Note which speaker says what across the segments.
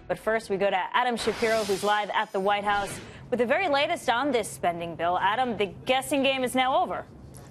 Speaker 1: But first, we go to Adam Shapiro, who's live at the White House with the very latest on this spending bill. Adam, the guessing game is now over.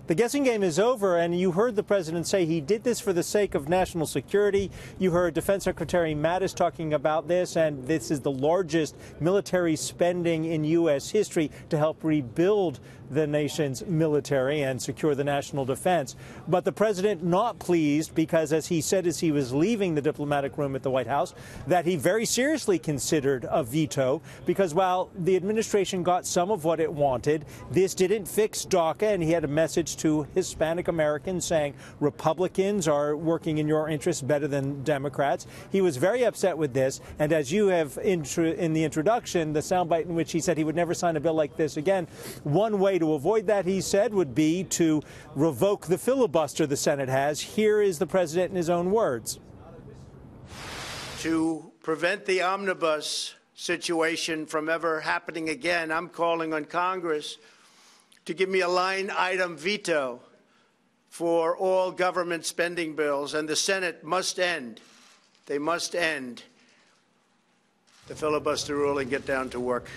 Speaker 2: The guessing game is over, and you heard the president say he did this for the sake of national security. You heard Defense Secretary Mattis talking about this, and this is the largest military spending in U.S. history to help rebuild the nation's military and secure the national defense. But the president not pleased because, as he said as he was leaving the diplomatic room at the White House, that he very seriously considered a veto because while the administration got some of what it wanted, this didn't fix DACA, and he had a message to Hispanic Americans saying Republicans are working in your interests better than Democrats. He was very upset with this, and as you have in the introduction, the soundbite in which he said he would never sign a bill like this again, one way to avoid that, he said, would be to revoke the filibuster the Senate has. Here is the president in his own words.
Speaker 3: To prevent the omnibus situation from ever happening again, I'm calling on Congress to give me a line item veto for all government spending bills, and the Senate must end. They must end the filibuster rule and get down to work.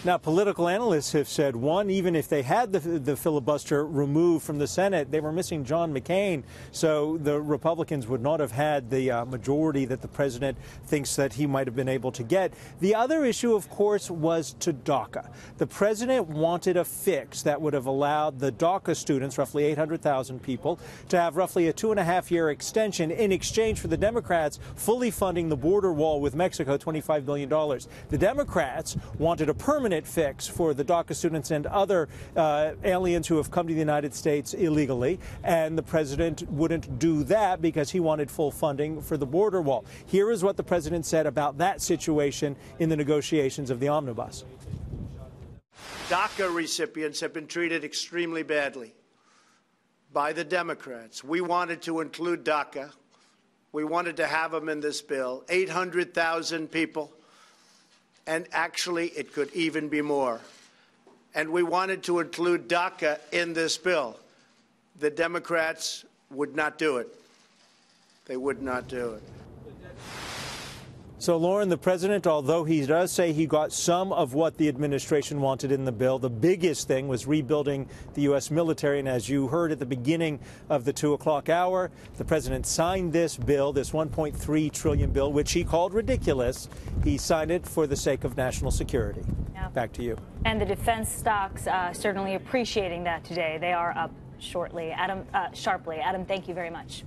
Speaker 2: Now, political analysts have said, one, even if they had the filibuster removed from the Senate, they were missing John McCain, so the Republicans would not have had the majority that the president thinks that he might have been able to get. The other issue, of course, was to DACA. The president wanted a fix that would have allowed the DACA students, roughly 800,000 people, to have roughly a 2.5-year extension in exchange for the Democrats fully funding the border wall with Mexico, $25 billion. The Democrats wanted a permanent fix for the DACA students and other aliens who have come to the United States illegally, and the president wouldn't do that because he wanted full funding for the border wall. Here is what the president said about that situation in the negotiations of the omnibus.
Speaker 3: DACA recipients have been treated extremely badly by the Democrats. We wanted to include DACA. We wanted to have them in this bill, 800,000 people. And actually, it could even be more. And we wanted to include DACA in this bill. The Democrats would not do it. They would not do it.
Speaker 2: So, Lauren, the president, although he does say he got some of what the administration wanted in the bill, the biggest thing was rebuilding the U.S. military. And as you heard at the beginning of the 2 o'clock hour, the president signed this bill, this $1.3 trillion bill, which he called ridiculous. He signed it for the sake of national security. Yeah. Back to you.
Speaker 1: And the defense stocks certainly appreciating that today. They are up sharply. Adam, thank you very much.